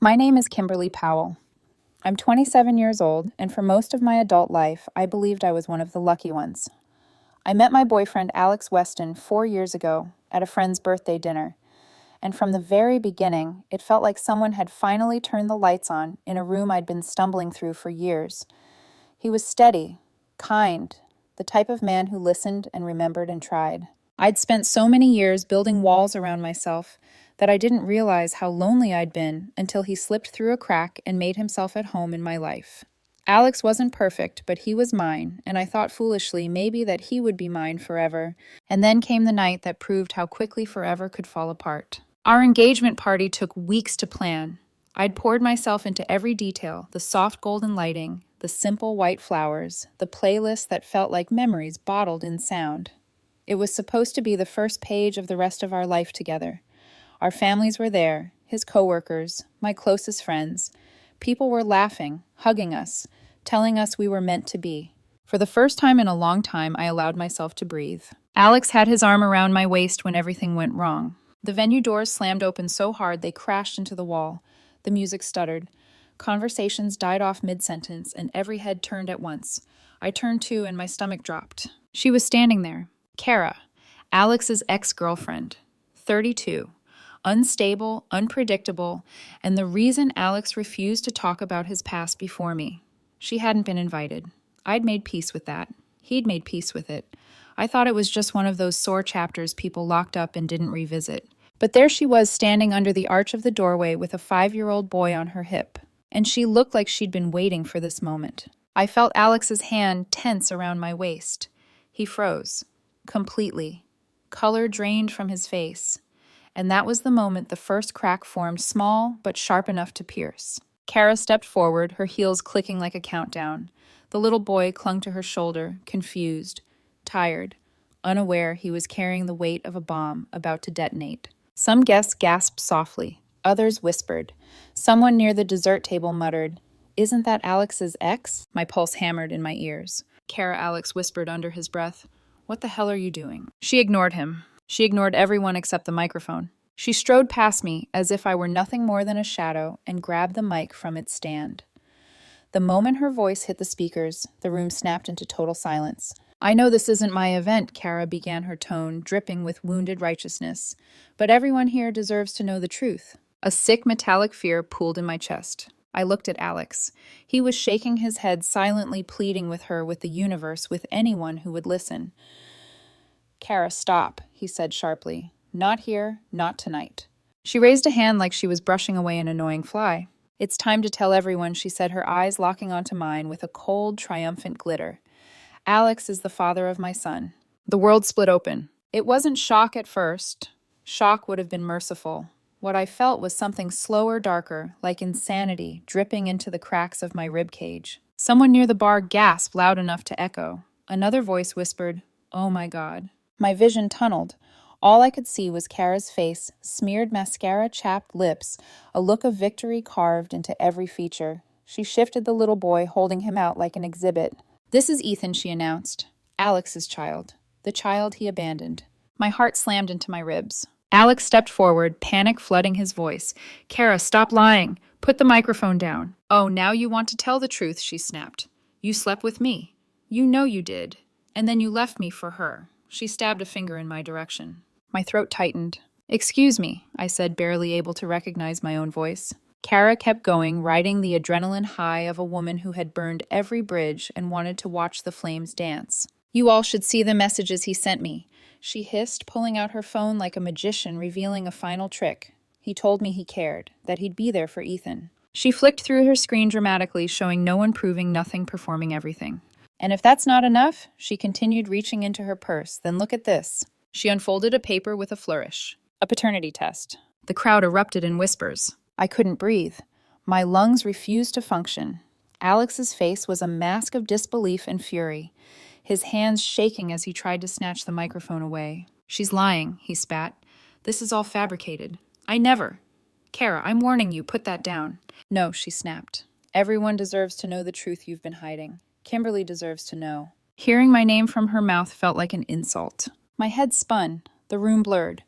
My name is Kimberly Powell. I'm 27 years old, and for most of my adult life, I believed I was one of the lucky ones. I met my boyfriend Alex Weston 4 years ago at a friend's birthday dinner, and from the very beginning, it felt like someone had finally turned the lights on in a room I'd been stumbling through for years. He was steady, kind, the type of man who listened and remembered and tried. I'd spent so many years building walls around myself that I didn't realize how lonely I'd been until he slipped through a crack and made himself at home in my life. Alex wasn't perfect, but he was mine, and I thought foolishly maybe that he would be mine forever. And then came the night that proved how quickly forever could fall apart. Our engagement party took weeks to plan. I'd poured myself into every detail, the soft golden lighting, the simple white flowers, the playlist that felt like memories bottled in sound. It was supposed to be the first page of the rest of our life together. Our families were there, his coworkers, my closest friends. People were laughing, hugging us, telling us we were meant to be. For the first time in a long time, I allowed myself to breathe. Alex had his arm around my waist when everything went wrong. The venue doors slammed open so hard they crashed into the wall. The music stuttered. Conversations died off mid-sentence, and every head turned at once. I turned too, and my stomach dropped. She was standing there. Kara, Alex's ex-girlfriend, 32, unstable, unpredictable, and the reason Alex refused to talk about his past before me. She hadn't been invited. I'd made peace with that. He'd made peace with it. I thought it was just one of those sore chapters people locked up and didn't revisit. But there she was standing under the arch of the doorway with a 5-year-old boy on her hip, and she looked like she'd been waiting for this moment. I felt Alex's hand tense around my waist. He froze. Completely. Color drained from his face. And that was the moment the first crack formed, small but sharp enough to pierce. Kara stepped forward, her heels clicking like a countdown. The little boy clung to her shoulder, confused, tired, unaware he was carrying the weight of a bomb about to detonate. Some guests gasped softly. Others whispered. Someone near the dessert table muttered, "Isn't that Alex's ex?" My pulse hammered in my ears. Alex whispered under his breath, "What the hell are you doing?" She ignored him. She ignored everyone except the microphone. She strode past me as if I were nothing more than a shadow and grabbed the mic from its stand. The moment her voice hit the speakers, the room snapped into total silence. "I know this isn't my event," Kara began, her tone dripping with wounded righteousness, "but everyone here deserves to know the truth." A sick metallic fear pooled in my chest. I looked at Alex. He was shaking his head, silently pleading with her, with the universe, with anyone who would listen. "Kara, stop," he said sharply. "Not here, not tonight." She raised a hand like she was brushing away an annoying fly. "It's time to tell everyone," she said, her eyes locking onto mine with a cold, triumphant glitter. "Alex is the father of my son." The world split open. It wasn't shock at first. Shock would have been merciful. What I felt was something slower, darker, like insanity, dripping into the cracks of my rib cage. Someone near the bar gasped loud enough to echo. Another voice whispered, "Oh my God." My vision tunneled. All I could see was Kara's face, smeared mascara-chapped lips, a look of victory carved into every feature. She shifted the little boy, holding him out like an exhibit. "This is Ethan," she announced. "Alex's child. The child he abandoned." My heart slammed into my ribs. Alex stepped forward, panic flooding his voice. "Kara, stop lying. Put the microphone down." "Oh, now you want to tell the truth," she snapped. "You slept with me. You know you did. And then you left me for her." She stabbed a finger in my direction. My throat tightened. "Excuse me," I said, barely able to recognize my own voice. Kara kept going, riding the adrenaline high of a woman who had burned every bridge and wanted to watch the flames dance. "You all should see the messages he sent me," she hissed, pulling out her phone like a magician, revealing a final trick. "He told me he cared, that he'd be there for Ethan." She flicked through her screen dramatically, showing no one proving nothing, performing everything. "And if that's not enough," she continued, reaching into her purse, "then look at this." She unfolded a paper with a flourish. "A paternity test." The crowd erupted in whispers. I couldn't breathe. My lungs refused to function. Alex's face was a mask of disbelief and fury, his hands shaking as he tried to snatch the microphone away. "She's lying," he spat. "This is all fabricated. I never. Kara, I'm warning you, put that down." "No," she snapped. "Everyone deserves to know the truth you've been hiding. Kimberly deserves to know." Hearing my name from her mouth felt like an insult. My head spun. The room blurred.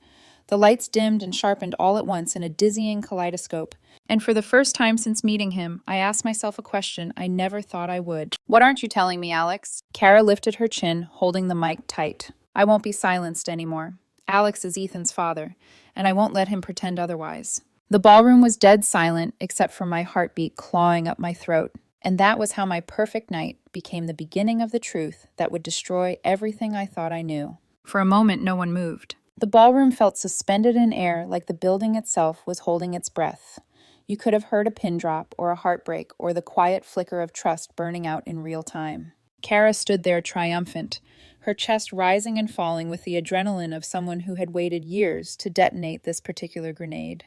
The lights dimmed and sharpened all at once in a dizzying kaleidoscope. And for the first time since meeting him, I asked myself a question I never thought I would. What aren't you telling me, Alex? Kara lifted her chin, holding the mic tight. I won't be silenced anymore. Alex is Ethan's father, and I won't let him pretend otherwise. The ballroom was dead silent, except for my heartbeat clawing up my throat. And that was how my perfect night became the beginning of the truth that would destroy everything I thought I knew. For a moment, no one moved. The ballroom felt suspended in air, like the building itself was holding its breath. You could have heard a pin drop or a heartbreak or the quiet flicker of trust burning out in real time. Kara stood there triumphant, her chest rising and falling with the adrenaline of someone who had waited years to detonate this particular grenade.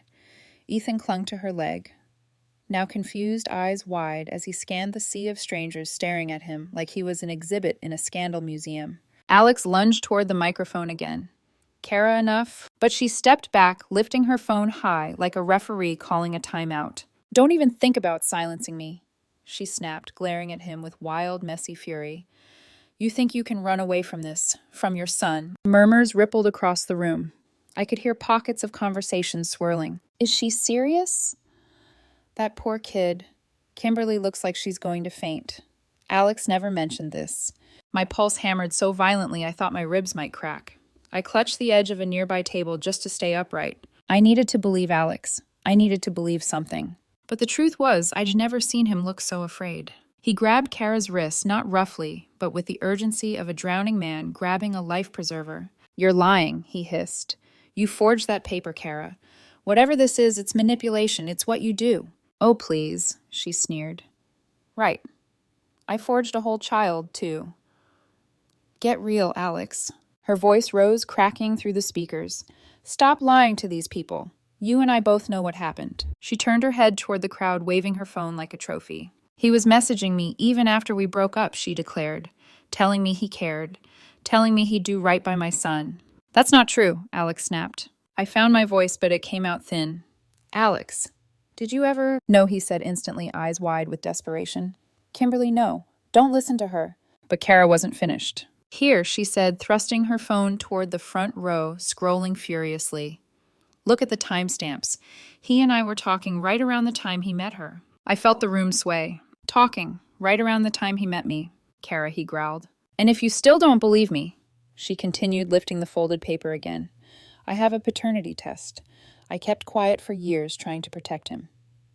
Ethan clung to her leg, now confused, eyes wide, as he scanned the sea of strangers staring at him like he was an exhibit in a scandal museum. Alex lunged toward the microphone again. Kara enough, but she stepped back, lifting her phone high like a referee calling a timeout. Don't even think about silencing me, she snapped, glaring at him with wild, messy fury. You think you can run away from this, from your son? Murmurs rippled across the room. I could hear pockets of conversation swirling. Is she serious? That poor kid. Kimberly looks like she's going to faint. Alex never mentioned this. My pulse hammered so violently I thought my ribs might crack. I clutched the edge of a nearby table just to stay upright. I needed to believe Alex. I needed to believe something. But the truth was, I'd never seen him look so afraid. He grabbed Kara's wrist, not roughly, but with the urgency of a drowning man grabbing a life preserver. You're lying, he hissed. You forged that paper, Kara. Whatever this is, it's manipulation. It's what you do. Oh, please, she sneered. Right. I forged a whole child, too. Get real, Alex. Her voice rose, cracking through the speakers. Stop lying to these people. You and I both know what happened. She turned her head toward the crowd, waving her phone like a trophy. He was messaging me even after we broke up, she declared, telling me he cared, telling me he'd do right by my son. That's not true, Alex snapped. I found my voice, but it came out thin. Alex, did you ever— No, he said instantly, eyes wide with desperation. Kimberly, no. Don't listen to her. But Kara wasn't finished. Here, she said, thrusting her phone toward the front row, scrolling furiously. Look at the timestamps. He and I were talking right around the time he met her. I felt the room sway. Talking, right around the time he met me, Kara, he growled. And if you still don't believe me, she continued, lifting the folded paper again, I have a paternity test. I kept quiet for years trying to protect him.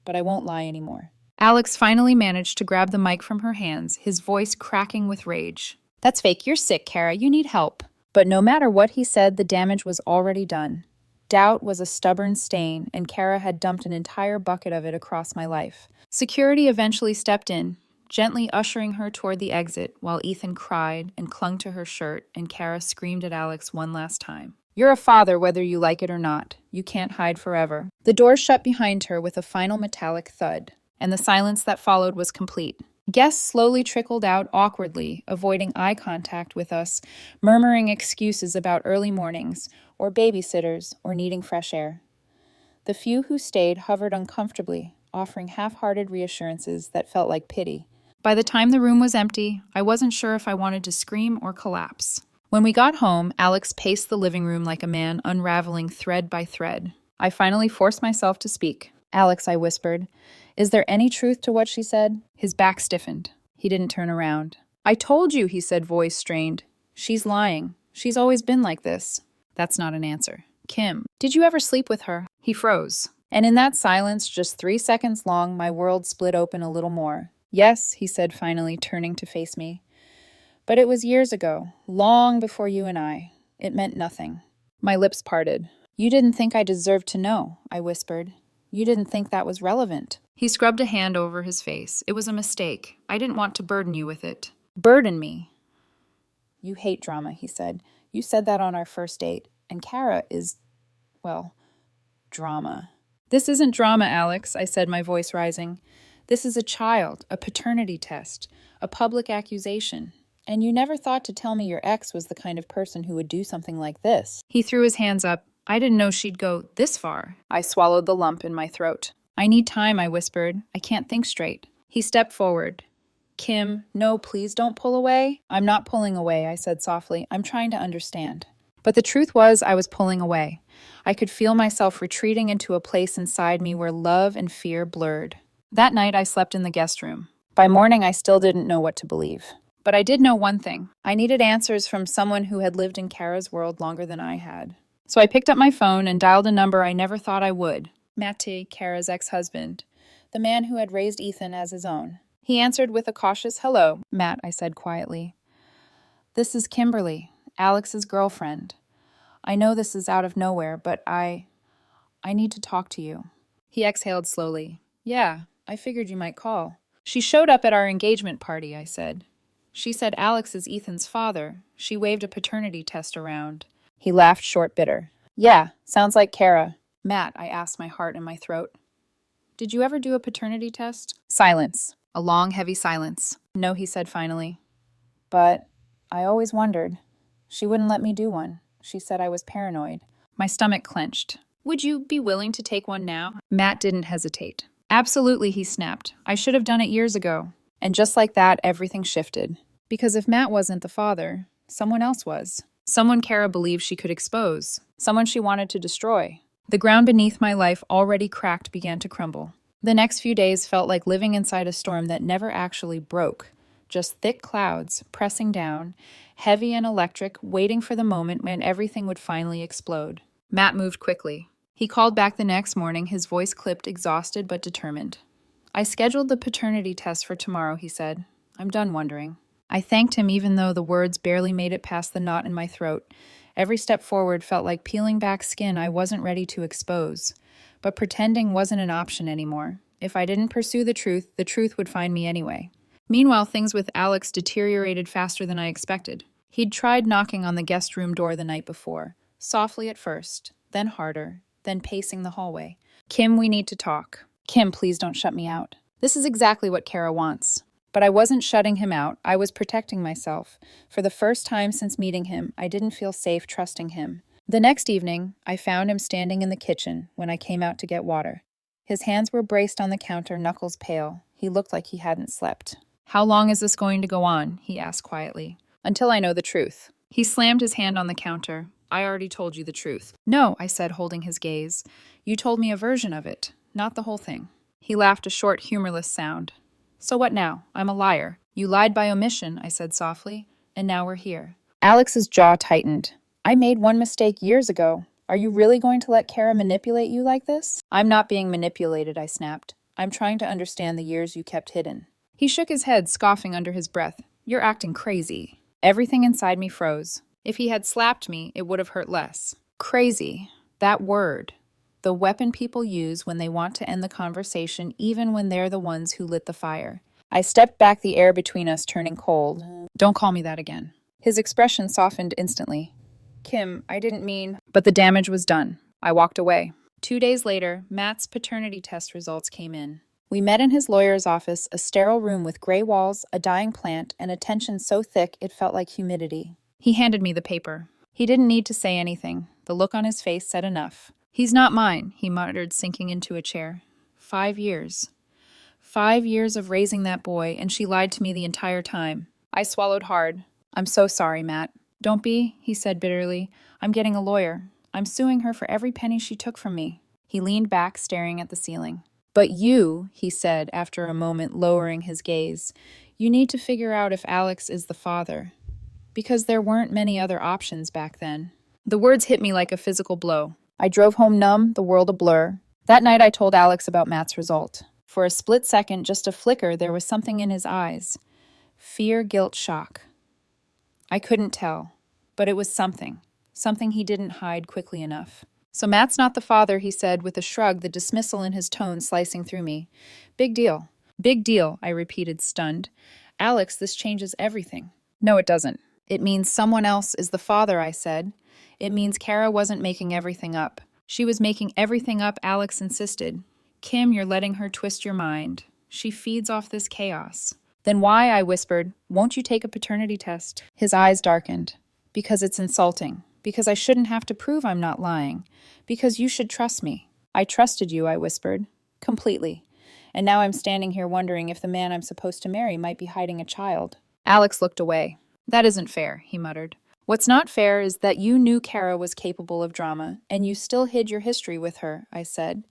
But I won't lie anymore. Alex finally managed to grab the mic from her hands, his voice cracking with rage. That's fake. You're sick, Kara. You need help. But no matter what he said, the damage was already done. Doubt was a stubborn stain, and Kara had dumped an entire bucket of it across my life. Security eventually stepped in, gently ushering her toward the exit, while Ethan cried and clung to her shirt, and Kara screamed at Alex one last time. You're a father whether you like it or not. You can't hide forever. The door shut behind her with a final metallic thud, and the silence that followed was complete. Guests slowly trickled out awkwardly, avoiding eye contact with us, murmuring excuses about early mornings, or babysitters, or needing fresh air. The few who stayed hovered uncomfortably, offering half-hearted reassurances that felt like pity. By the time the room was empty, I wasn't sure if I wanted to scream or collapse. When we got home, Alex paced the living room like a man unraveling thread by thread. I finally forced myself to speak. Alex, I whispered, is there any truth to what she said? His back stiffened. He didn't turn around. I told you, he said, voice strained. She's lying. She's always been like this. That's not an answer. Kim, did you ever sleep with her? He froze. And in that silence, just 3 seconds long, my world split open a little more. Yes, he said finally, turning to face me. But it was years ago, long before you and I. It meant nothing. My lips parted. You didn't think I deserved to know, I whispered. You didn't think that was relevant. He scrubbed a hand over his face. It was a mistake. I didn't want to burden you with it. Burden me? You hate drama, he said. You said that on our first date. And Kara is, well, drama. This isn't drama, Alex, I said, my voice rising. This is a child, a paternity test, a public accusation. And you never thought to tell me your ex was the kind of person who would do something like this. He threw his hands up. I didn't know she'd go this far. I swallowed the lump in my throat. I need time, I whispered. I can't think straight. He stepped forward. Kim, no, please don't pull away. I'm not pulling away, I said softly. I'm trying to understand. But the truth was, I was pulling away. I could feel myself retreating into a place inside me where love and fear blurred. That night, I slept in the guest room. By morning, I still didn't know what to believe. But I did know one thing. I needed answers from someone who had lived in Kara's world longer than I had. So I picked up my phone and dialed a number I never thought I would. Matty, Kara's ex-husband, the man who had raised Ethan as his own. He answered with a cautious hello. Matt, I said quietly. This is Kimberly, Alex's girlfriend. I know this is out of nowhere, but I need to talk to you. He exhaled slowly. Yeah, I figured you might call. She showed up at our engagement party, I said. She said Alex is Ethan's father. She waved a paternity test around. He laughed short, bitter. Yeah, sounds like Kara. Matt, I asked, my heart in my throat. Did you ever do a paternity test? Silence. A long, heavy silence. No, he said finally. But I always wondered. She wouldn't let me do one. She said I was paranoid. My stomach clenched. Would you be willing to take one now? Matt didn't hesitate. Absolutely, he snapped. I should have done it years ago. And just like that, everything shifted. Because if Matt wasn't the father, someone else was. Someone Kara believed she could expose. Someone she wanted to destroy. The ground beneath my life, already cracked, began to crumble. The next few days felt like living inside a storm that never actually broke. Just thick clouds pressing down, heavy and electric, waiting for the moment when everything would finally explode. Matt moved quickly. He called back the next morning, his voice clipped, exhausted but determined. I scheduled the paternity test for tomorrow, he said. I'm done wondering. I thanked him even though the words barely made it past the knot in my throat. Every step forward felt like peeling back skin I wasn't ready to expose. But pretending wasn't an option anymore. If I didn't pursue the truth would find me anyway. Meanwhile, things with Alex deteriorated faster than I expected. He'd tried knocking on the guest room door the night before, softly at first, then harder, then pacing the hallway. Kim, we need to talk. Kim, please don't shut me out. This is exactly what Kara wants. But I wasn't shutting him out, I was protecting myself. For the first time since meeting him, I didn't feel safe trusting him. The next evening, I found him standing in the kitchen when I came out to get water. His hands were braced on the counter, knuckles pale. He looked like he hadn't slept. How long is this going to go on? He asked quietly. Until I know the truth. He slammed his hand on the counter. I already told you the truth. No, I said, holding his gaze. You told me a version of it, not the whole thing. He laughed, a short, humorless sound. So what now? I'm a liar. You lied by omission, I said softly, and now we're here. Alex's jaw tightened. I made one mistake years ago. Are you really going to let Kara manipulate you like this? I'm not being manipulated, I snapped. I'm trying to understand the years you kept hidden. He shook his head, scoffing under his breath. You're acting crazy. Everything inside me froze. If he had slapped me, it would have hurt less. Crazy. That word. The weapon people use when they want to end the conversation, even when they're the ones who lit the fire. I stepped back, the air between us turning cold. Don't call me that again. His expression softened instantly. Kim, I didn't mean... But the damage was done. I walked away. 2 days later, Matt's paternity test results came in. We met in his lawyer's office, a sterile room with gray walls, a dying plant, and a tension so thick it felt like humidity. He handed me the paper. He didn't need to say anything. The look on his face said enough. He's not mine, he muttered, sinking into a chair. 5 years. 5 years of raising that boy, and she lied to me the entire time. I swallowed hard. I'm so sorry, Matt. Don't be, he said bitterly. I'm getting a lawyer. I'm suing her for every penny she took from me. He leaned back, staring at the ceiling. But you, he said after a moment, lowering his gaze, you need to figure out if Alex is the father. Because there weren't many other options back then. The words hit me like a physical blow. I drove home numb, the world a blur. That night I told Alex about Matt's result. For a split second, just a flicker, there was something in his eyes. Fear, guilt, shock. I couldn't tell, but it was something. Something he didn't hide quickly enough. So Matt's not the father, he said with a shrug, the dismissal in his tone slicing through me. Big deal. Big deal, I repeated, stunned. Alex, this changes everything. No, it doesn't. It means someone else is the father, I said. It means Kara wasn't making everything up. She was making everything up, Alex insisted. Kim, you're letting her twist your mind. She feeds off this chaos. Then why, I whispered, won't you take a paternity test? His eyes darkened. Because it's insulting. Because I shouldn't have to prove I'm not lying. Because you should trust me. I trusted you, I whispered. Completely. And now I'm standing here wondering if the man I'm supposed to marry might be hiding a child. Alex looked away. That isn't fair, he muttered. What's not fair is that you knew Kara was capable of drama, and you still hid your history with her, I said.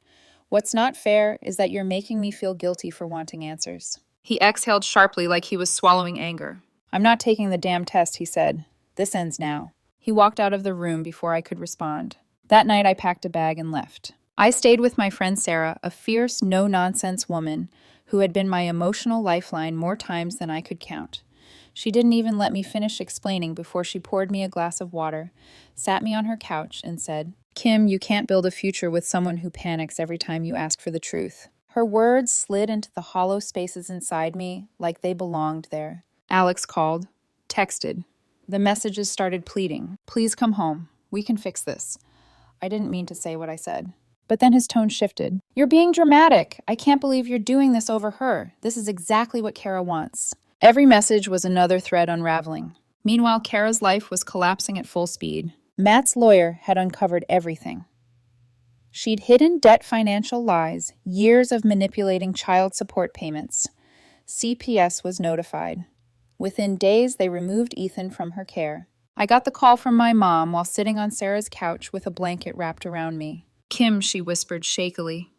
What's not fair is that you're making me feel guilty for wanting answers. He exhaled sharply like he was swallowing anger. I'm not taking the damn test, he said. This ends now. He walked out of the room before I could respond. That night I packed a bag and left. I stayed with my friend Sarah, a fierce, no-nonsense woman who had been my emotional lifeline more times than I could count. She didn't even let me finish explaining before she poured me a glass of water, sat me on her couch, and said, Kim, you can't build a future with someone who panics every time you ask for the truth. Her words slid into the hollow spaces inside me like they belonged there. Alex called, texted. The messages started pleading. Please come home. We can fix this. I didn't mean to say what I said. But then his tone shifted. You're being dramatic. I can't believe you're doing this over her. This is exactly what Kara wants. Every message was another thread unraveling. Meanwhile, Kara's life was collapsing at full speed. Matt's lawyer had uncovered everything. She'd hidden debt financial lies, years of manipulating child support payments. CPS was notified. Within days, they removed Ethan from her care. I got the call from my mom while sitting on Sarah's couch with a blanket wrapped around me. Kim, she whispered shakily.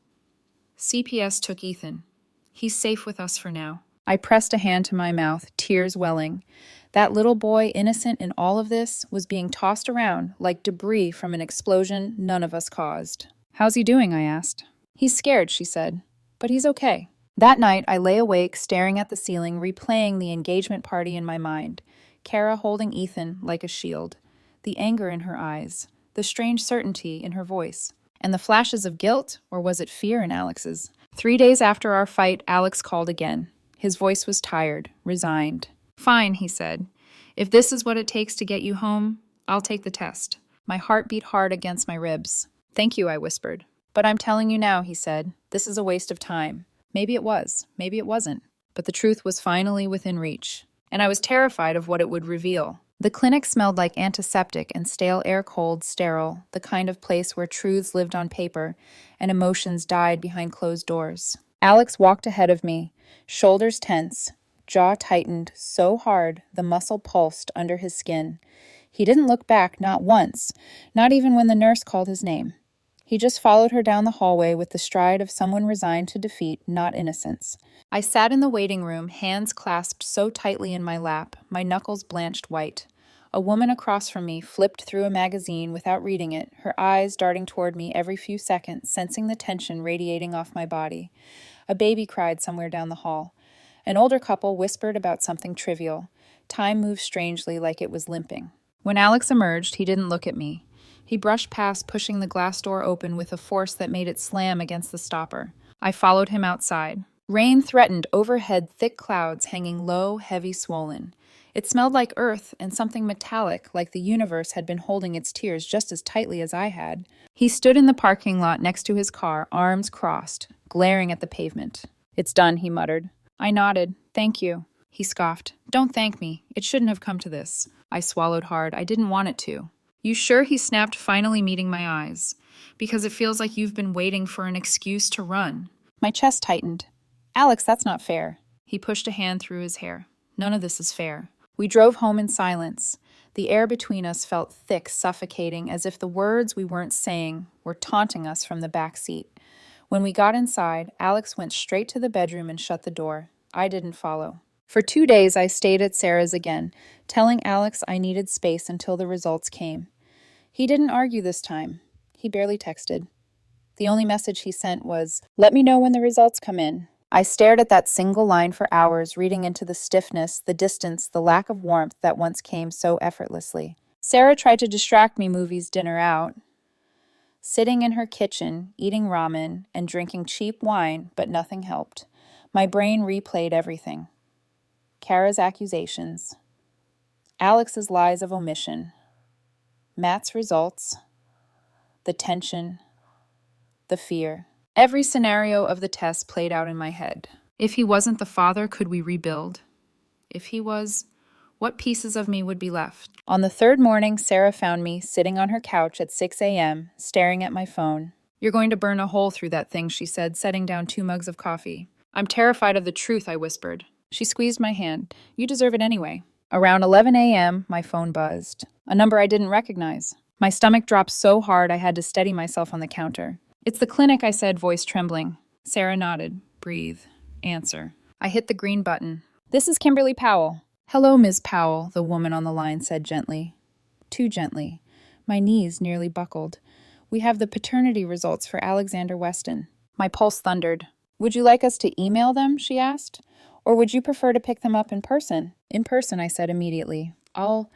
CPS took Ethan. He's safe with us for now. I pressed a hand to my mouth, tears welling. That little boy, innocent in all of this, was being tossed around like debris from an explosion none of us caused. How's he doing? I asked. He's scared, she said, but he's okay. That night, I lay awake, staring at the ceiling, replaying the engagement party in my mind. Kara holding Ethan like a shield, the anger in her eyes, the strange certainty in her voice, and the flashes of guilt, or was it fear in Alex's? 3 days after our fight, Alex called again. His voice was tired, resigned. Fine, he said. If this is what it takes to get you home, I'll take the test. My heart beat hard against my ribs. Thank you, I whispered. But I'm telling you now, he said. This is a waste of time. Maybe it was, maybe it wasn't. But the truth was finally within reach. And I was terrified of what it would reveal. The clinic smelled like antiseptic and stale air, cold, sterile, the kind of place where truths lived on paper and emotions died behind closed doors. Alex walked ahead of me, shoulders tense, jaw tightened so hard the muscle pulsed under his skin. He didn't look back, not once, not even when the nurse called his name. He just followed her down the hallway with the stride of someone resigned to defeat, not innocence. I sat in the waiting room, hands clasped so tightly in my lap, my knuckles blanched white. A woman across from me flipped through a magazine without reading it, her eyes darting toward me every few seconds, sensing the tension radiating off my body. A baby cried somewhere down the hall. An older couple whispered about something trivial. Time moved strangely like it was limping. When Alex emerged, he didn't look at me. He brushed past, pushing the glass door open with a force that made it slam against the stopper. I followed him outside. Rain threatened overhead, thick clouds hanging low, heavy, swollen. It smelled like earth and something metallic, like the universe had been holding its tears just as tightly as I had. He stood in the parking lot next to his car, arms crossed, glaring at the pavement. It's done, he muttered. I nodded. Thank you. He scoffed. Don't thank me. It shouldn't have come to this. I swallowed hard. I didn't want it to. You sure? He snapped, finally meeting my eyes. Because it feels like you've been waiting for an excuse to run. My chest tightened. Alex, that's not fair. He pushed a hand through his hair. None of this is fair. We drove home in silence. The air between us felt thick, suffocating, as if the words we weren't saying were taunting us from the back seat. When we got inside, Alex went straight to the bedroom and shut the door. I didn't follow. For 2 days, I stayed at Sarah's again, telling Alex I needed space until the results came. He didn't argue this time. He barely texted. The only message he sent was, "Let me know when the results come in." I stared at that single line for hours, reading into the stiffness, the distance, the lack of warmth that once came so effortlessly. Sarah tried to distract me, movies, dinner out. Sitting in her kitchen, eating ramen and drinking cheap wine, but nothing helped. My brain replayed everything. Kara's accusations, Alex's lies of omission, Matt's results, the tension, the fear. Every scenario of the test played out in my head. If he wasn't the father, could we rebuild? If he was, what pieces of me would be left? On the third morning, Sarah found me sitting on her couch at 6 a.m., staring at my phone. You're going to burn a hole through that thing, she said, setting down 2 mugs of coffee. I'm terrified of the truth, I whispered. She squeezed my hand. You deserve it anyway. Around 11 a.m., my phone buzzed. A number I didn't recognize. My stomach dropped so hard I had to steady myself on the counter. "It's the clinic," I said, voice trembling. Sarah nodded. "Breathe. Answer." I hit the green button. "This is Kimberly Powell." "Hello, Ms. Powell," the woman on the line said gently. Too gently. My knees nearly buckled. "We have the paternity results for Alexander Weston." My pulse thundered. "Would you like us to email them?" she asked. "Or would you prefer to pick them up in person?" "In person," I said immediately. I'll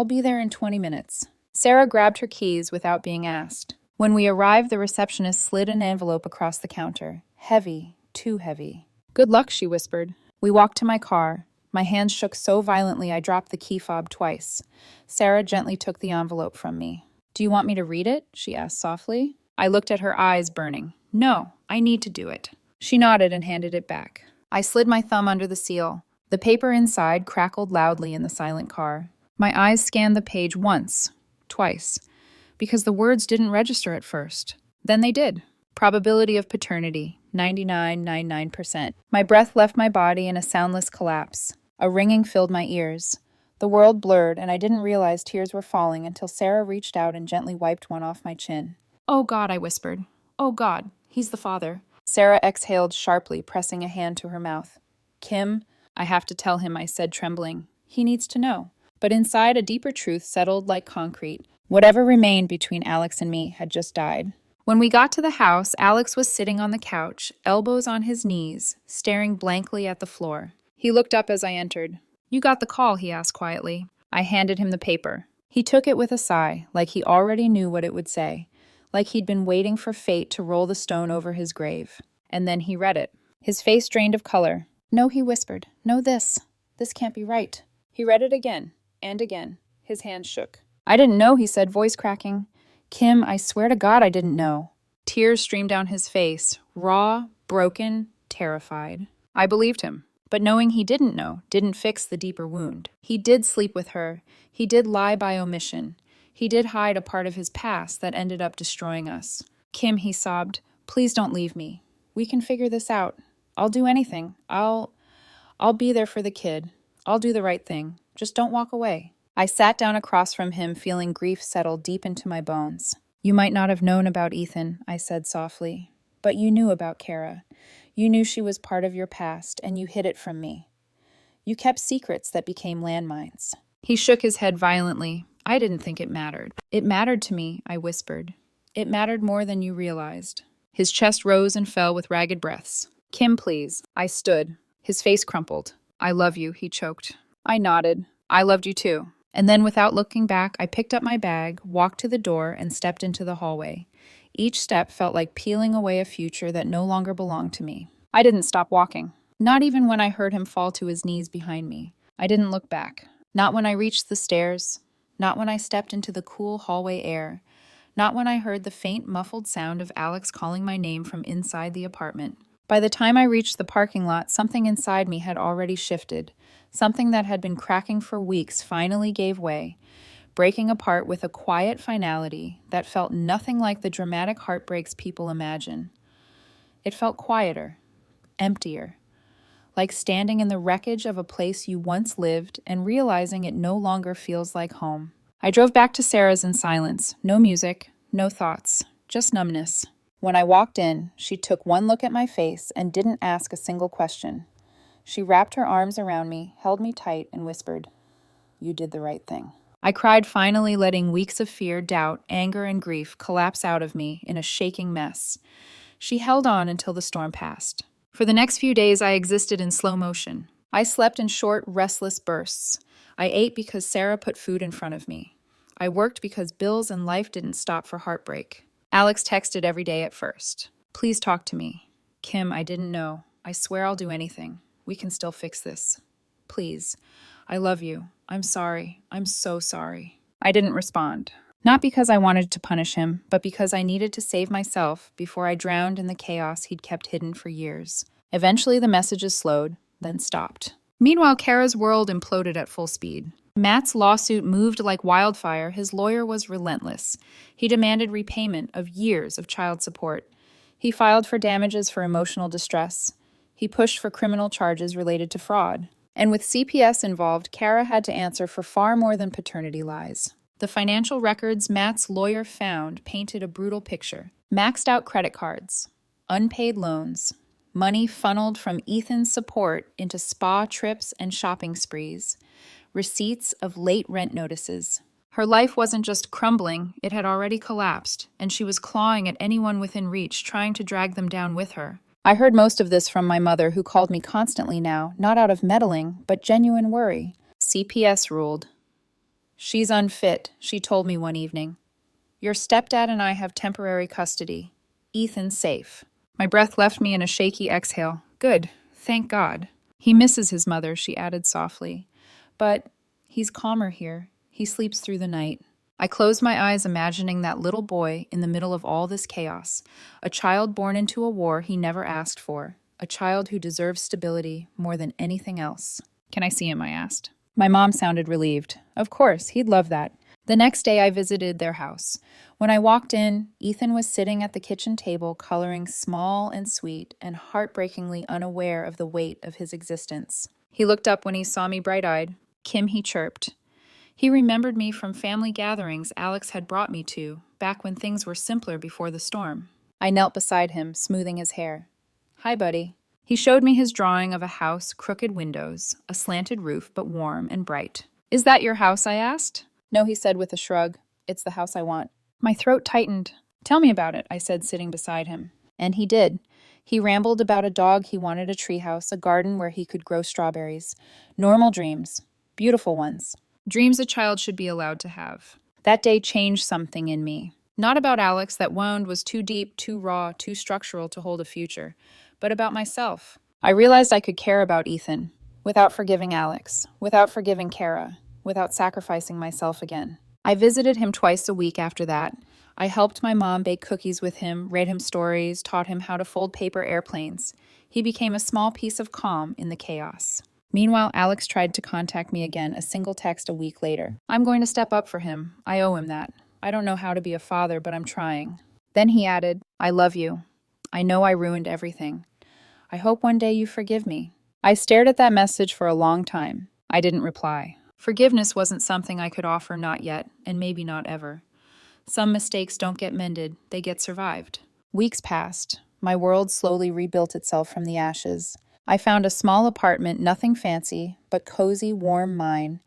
be there in 20 minutes." Sarah grabbed her keys without being asked. When we arrived, the receptionist slid an envelope across the counter. Heavy, too heavy. "Good luck," she whispered. We walked to my car. My hands shook so violently I dropped the key fob twice. Sarah gently took the envelope from me. "Do you want me to read it?" she asked softly. I looked at her eyes burning. "No, I need to do it." She nodded and handed it back. I slid my thumb under the seal. The paper inside crackled loudly in the silent car. My eyes scanned the page once, twice, because the words didn't register at first. Then they did. Probability of paternity, 99.99%. My breath left my body in a soundless collapse. A ringing filled my ears. The world blurred, and I didn't realize tears were falling until Sarah reached out and gently wiped one off my chin. "Oh God," I whispered. "Oh God, he's the father." Sarah exhaled sharply, pressing a hand to her mouth. "Kim, I have to tell him," I said, trembling. "He needs to know." But inside, a deeper truth settled like concrete. Whatever remained between Alex and me had just died. When we got to the house, Alex was sitting on the couch, elbows on his knees, staring blankly at the floor. He looked up as I entered. "You got the call?" he asked quietly. I handed him the paper. He took it with a sigh, like he already knew what it would say, like he'd been waiting for fate to roll the stone over his grave. And then he read it. His face drained of color. "No," he whispered. "No, this. This can't be right." He read it again. And again. His hands shook. "I didn't know," he said, voice cracking. "Kim, I swear to God I didn't know." Tears streamed down his face, raw, broken, terrified. I believed him. But knowing he didn't know didn't fix the deeper wound. He did sleep with her. He did lie by omission. He did hide a part of his past that ended up destroying us. "Kim," he sobbed, "please don't leave me. We can figure this out. I'll do anything. I'll be there for the kid. I'll do the right thing. Just don't walk away." I sat down across from him, feeling grief settle deep into my bones. "You might not have known about Ethan," I said softly, "but you knew about Kara. You knew she was part of your past, and you hid it from me. You kept secrets that became landmines." He shook his head violently. I didn't think it mattered. "It mattered to me," I whispered. "It mattered more than you realized." His chest rose and fell with ragged breaths. "Kim, please." I stood. His face crumpled. "I love you," he choked. I nodded. "I loved you too." And then, without looking back, I picked up my bag, walked to the door, and stepped into the hallway. Each step felt like peeling away a future that no longer belonged to me. I didn't stop walking. Not even when I heard him fall to his knees behind me. I didn't look back. Not when I reached the stairs. Not when I stepped into the cool hallway air. Not when I heard the faint, muffled sound of Alex calling my name from inside the apartment. By the time I reached the parking lot, something inside me had already shifted. Something that had been cracking for weeks finally gave way, breaking apart with a quiet finality that felt nothing like the dramatic heartbreaks people imagine. It felt quieter, emptier, like standing in the wreckage of a place you once lived and realizing it no longer feels like home. I drove back to Sarah's in silence. No music, no thoughts, just numbness. When I walked in, she took one look at my face and didn't ask a single question. She wrapped her arms around me, held me tight, and whispered, "You did the right thing." I cried, finally letting weeks of fear, doubt, anger, and grief collapse out of me in a shaking mess. She held on until the storm passed. For the next few days, I existed in slow motion. I slept in short, restless bursts. I ate because Sarah put food in front of me. I worked because bills and life didn't stop for heartbreak. Alex texted every day at first. "Please talk to me. Kim, I didn't know. I swear I'll do anything. We can still fix this. Please. I love you. I'm sorry. I'm so sorry." I didn't respond. Not because I wanted to punish him, but because I needed to save myself before I drowned in the chaos he'd kept hidden for years. Eventually, the messages slowed, then stopped. Meanwhile, Kara's world imploded at full speed. Matt's lawsuit moved like wildfire. His lawyer was relentless. He demanded repayment of years of child support. He filed for damages for emotional distress. He pushed for criminal charges related to fraud. And with CPS involved, Kara had to answer for far more than paternity lies. The financial records Matt's lawyer found painted a brutal picture. Maxed out credit cards, unpaid loans, money funneled from Ethan's support into spa trips and shopping sprees, receipts of late rent notices. Her life wasn't just crumbling, it had already collapsed, and she was clawing at anyone within reach, trying to drag them down with her. I heard most of this from my mother, who called me constantly now, not out of meddling, but genuine worry. CPS ruled. "She's unfit," she told me one evening. "Your stepdad and I have temporary custody. Ethan's safe." My breath left me in a shaky exhale. Good, thank God. He misses his mother, she added softly. But he's calmer here. He sleeps through the night. I closed my eyes, imagining that little boy in the middle of all this chaos, a child born into a war he never asked for, a child who deserves stability more than anything else. "Can I see him?" I asked. My mom sounded relieved. Of course, he'd love that. The next day I visited their house. When I walked in, Ethan was sitting at the kitchen table, coloring small and sweet and heartbreakingly unaware of the weight of his existence. He looked up when he saw me bright-eyed. "Kim," he chirped. He remembered me from family gatherings Alex had brought me to, back when things were simpler before the storm. I knelt beside him, smoothing his hair. "Hi, buddy." He showed me his drawing of a house, crooked windows, a slanted roof, but warm and bright. "Is that your house?" I asked. "No," he said with a shrug. "It's the house I want." My throat tightened. "Tell me about it," I said, sitting beside him. And he did. He rambled about a dog he wanted, a treehouse, a garden where he could grow strawberries. Normal dreams. Beautiful ones. Dreams a child should be allowed to have. That day changed something in me. Not about Alex, that wound was too deep, too raw, too structural to hold a future, but about myself. I realized I could care about Ethan, without forgiving Alex, without forgiving Kara, without sacrificing myself again. I visited him twice a week after that. I helped my mom bake cookies with him, read him stories, taught him how to fold paper airplanes. He became a small piece of calm in the chaos. Meanwhile, Alex tried to contact me again, a single text a week later. "I'm going to step up for him. I owe him that. I don't know how to be a father, but I'm trying." Then he added, "I love you. I know I ruined everything. I hope one day you forgive me." I stared at that message for a long time. I didn't reply. Forgiveness wasn't something I could offer, not yet, and maybe not ever. Some mistakes don't get mended, they get survived. Weeks passed. My world slowly rebuilt itself from the ashes. I found a small apartment, nothing fancy, but cozy, warm mine.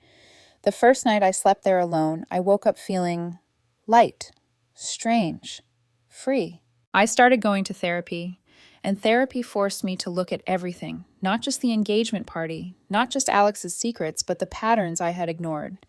The first night I slept there alone, I woke up feeling light, strange, free. I started going to therapy, and therapy forced me to look at everything, not just the engagement party, not just Alex's secrets, but the patterns I had ignored,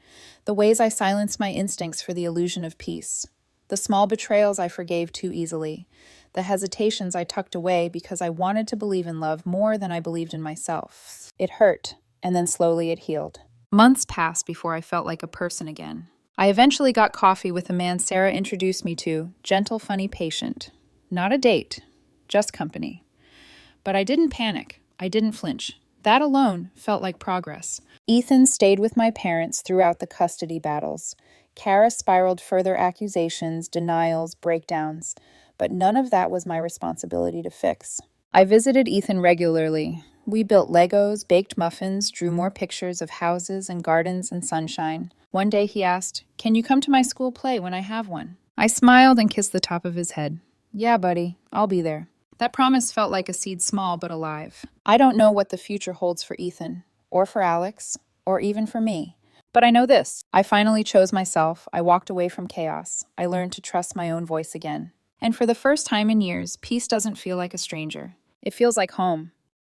the ways I silenced my instincts for the illusion of peace, the small betrayals I forgave too easily, the hesitations I tucked away because I wanted to believe in love more than I believed in myself. It hurt, and then slowly it healed. Months passed before I felt like a person again. I eventually got coffee with a man Sarah introduced me to, gentle, funny patient. Not a date, just company. But I didn't panic. I didn't flinch. That alone felt like progress. Ethan stayed with my parents throughout the custody battles. Kara spiraled further accusations, denials, breakdowns. But none of that was my responsibility to fix. I visited Ethan regularly. We built Legos, baked muffins, drew more pictures of houses and gardens and sunshine. One day he asked, "Can you come to my school play when I have one?" I smiled and kissed the top of his head. "Yeah, buddy, I'll be there." That promise felt like a seed, small but alive. I don't know what the future holds for Ethan, or for Alex, or even for me. But I know this. I finally chose myself. I walked away from chaos. I learned to trust my own voice again. And for the first time in years, peace doesn't feel like a stranger. It feels like home.